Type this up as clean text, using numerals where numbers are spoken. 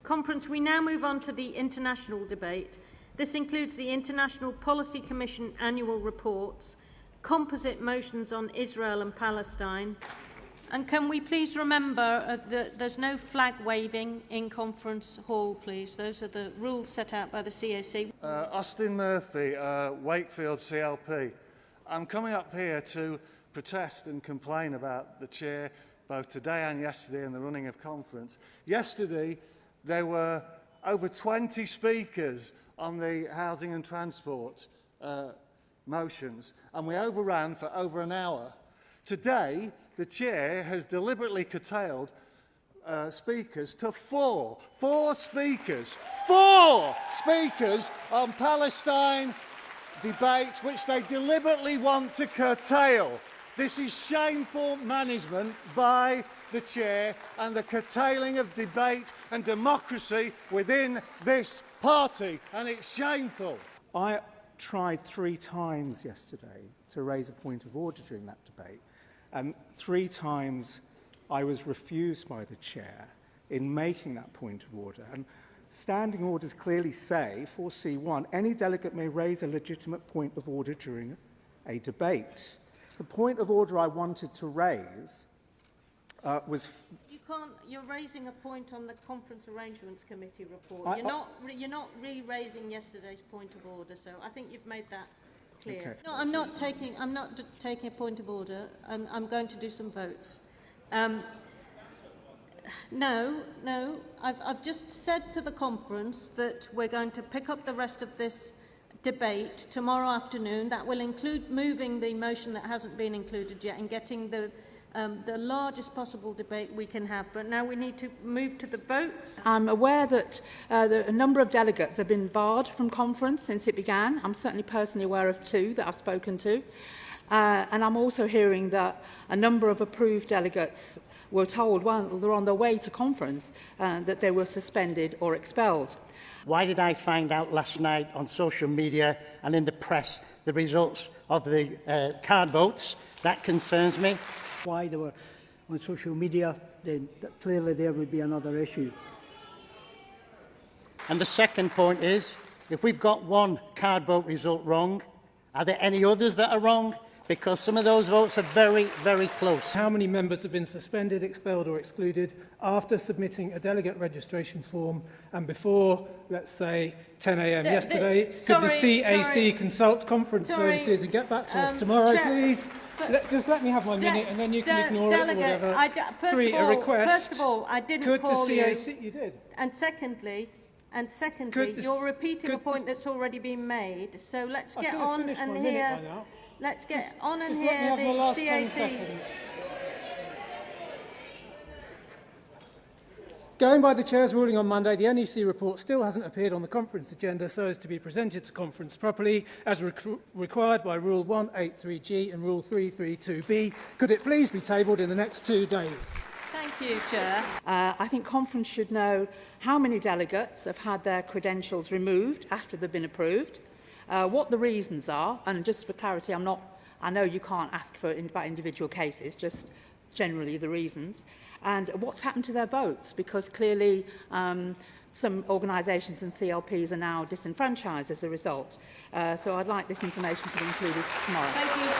Conference, we now move on to the international debate. This includes the International Policy Commission annual reports, composite motions on Israel and Palestine. And can we please remember that there's no flag waving in Conference Hall, please. Those are the rules set out by the CAC. Austin Murphy, Wakefield CLP. I'm coming up here to protest and complain about the chair both today and yesterday in the running of conference. Yesterday, there were over 20 speakers on the housing and transport motions, and we overran for over an hour. Today, the chair has deliberately curtailed speakers to four speakers on Palestine debate, which they deliberately want to curtail. This is shameful management by the chair and the curtailing of debate and democracy within this party, and it's shameful. I tried 3 times yesterday to raise a point of order during that debate, and 3 times I was refused by the chair in making that point of order. And standing orders clearly say, 4C1, any delegate may raise a legitimate point of order during a debate. The point of order I wanted to raise was... You're raising a point on the Conference Arrangements Committee report. You're not re-raising yesterday's point of order, so I think you've made that clear. Okay. No, I'm not taking a point of order. I'm going to do some votes. No. I've just said to the conference that we're going to pick up the rest of this debate tomorrow afternoon. That will include moving the motion that hasn't been included yet and getting the largest possible debate we can have. But now we need to move to the votes. I'm aware that a number of delegates have been barred from conference since it began. I'm certainly personally aware of 2 that I've spoken to. And I'm also hearing that a number of approved delegates were told while they were on their way to conference that they were suspended or expelled. Why did I find out last night on social media and in the press the results of the card votes? That concerns me. Why they were on social media, then clearly there would be another issue. And the second point is, if we've got one card vote result wrong, are there any others that are wrong? Because some of those votes are very, very close. How many members have been suspended, expelled or excluded after submitting a delegate registration form and before, let's say, 10 a.m. yesterday? Could the CAC consult conference services and get back to us tomorrow, please? Just let me have my minute and then you can ignore it or whatever. A request. First of all, I didn't could call the CAC, you did. And secondly, you're repeating a point that's already been made. So let's get on and hear. Let's get on and hear the CAC. Going by the Chair's ruling on Monday, the NEC report still hasn't appeared on the conference agenda so as to be presented to conference properly, as required by Rule 183G and Rule 332B. Could it please be tabled in the next 2 days? Thank you, Chair. I think conference should know how many delegates have had their credentials removed after they've been approved, what the reasons are, and just for clarity, I know you can't ask about individual cases, just generally the reasons, and what's happened to their votes, because clearly some organisations and CLPs are now disenfranchised as a result. So I'd like this information to be included tomorrow. Thank you.